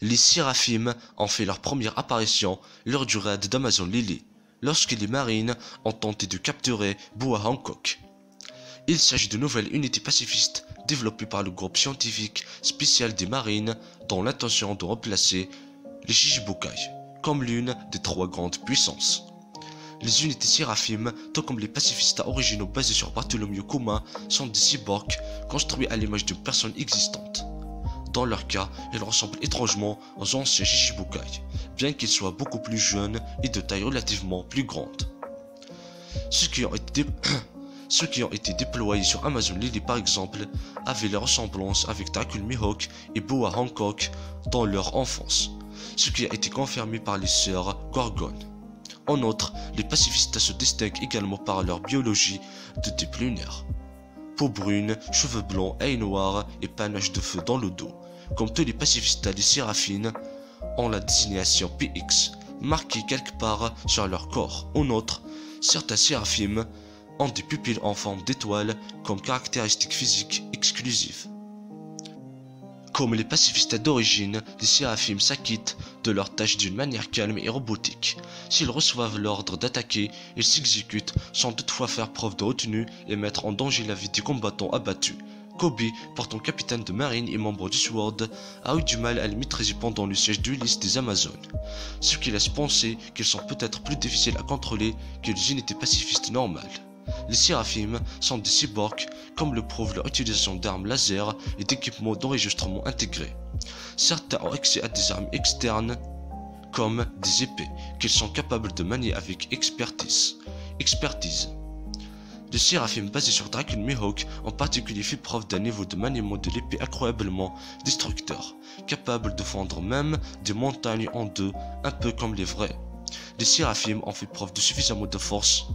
Les Séraphimes ont fait leur première apparition lors du raid d'Amazon Lily, lorsque les Marines ont tenté de capturer Boa Hancock. Il s'agit de nouvelles unités pacifistes développées par le groupe scientifique spécial des Marines dans l'intention de remplacer les Shichibukai comme l'une des trois grandes puissances. Les unités Séraphimes, tout comme les pacifistes originaux basés sur Bartholomew Kuma, sont des cyborgs construits à l'image d'une personne existante. Dans leur cas, ils ressemblent étrangement aux anciens Shichibukai, bien qu'ils soient beaucoup plus jeunes et de taille relativement plus grande. Ceux qui ont été déployés sur Amazon Lily par exemple avaient les ressemblances avec Dracul Mihawk et Boa Hancock dans leur enfance, ce qui a été confirmé par les sœurs Gorgon. En outre, les pacifistes se distinguent également par leur biologie de type lunaire. Peau brune, cheveux blancs, œils noirs et panache de feu dans le dos. Comme tous les pacifistes, les Séraphines ont la désignation PX, marquée quelque part sur leur corps. En outre, certains Séraphimes ont des pupilles en forme d'étoile comme caractéristique physique exclusive. Comme les pacifistes d'origine, les Séraphimes s'acquittent de leurs tâches d'une manière calme et robotique. S'ils reçoivent l'ordre d'attaquer, ils s'exécutent sans toutefois faire preuve de retenue et mettre en danger la vie des combattants abattus. Kobe, pourtant capitaine de marine et membre du SWORD, a eu du mal à les maîtriser pendant le siège d'Ulysse des Amazones, ce qui laisse penser qu'ils sont peut-être plus difficiles à contrôler que les unités pacifistes normales. Les Séraphimes sont des cyborgs, comme le prouve leur utilisation d'armes laser et d'équipements d'enregistrement intégrés. Certains ont accès à des armes externes, comme des épées, qu'ils sont capables de manier avec expertise. Les Séraphimes basés sur Dracul Mihawk en particulier fait preuve d'un niveau de maniement de l'épée incroyablement destructeur, capable de fendre même des montagnes en deux, un peu comme les vrais. Les Séraphimes ont fait preuve de suffisamment de force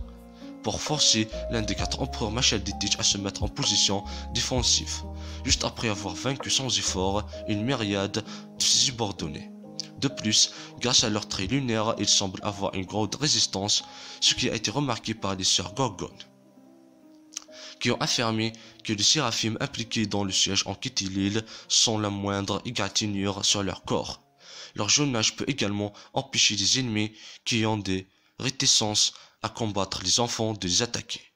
pour forcer l'un des 4 empereurs Machel Ditich à se mettre en position défensive, juste après avoir vaincu sans effort une myriade de ses subordonnés. De plus, grâce à leur trait lunaire, ils semblent avoir une grande résistance, ce qui a été remarqué par les sœurs Gorgon, qui ont affirmé que les Séraphimes impliqués dans le siège ont quitté l'île sans la moindre égratignure sur leur corps. Leur jeune âge peut également empêcher les ennemis qui ont des réticences à combattre les enfants de les attaquer.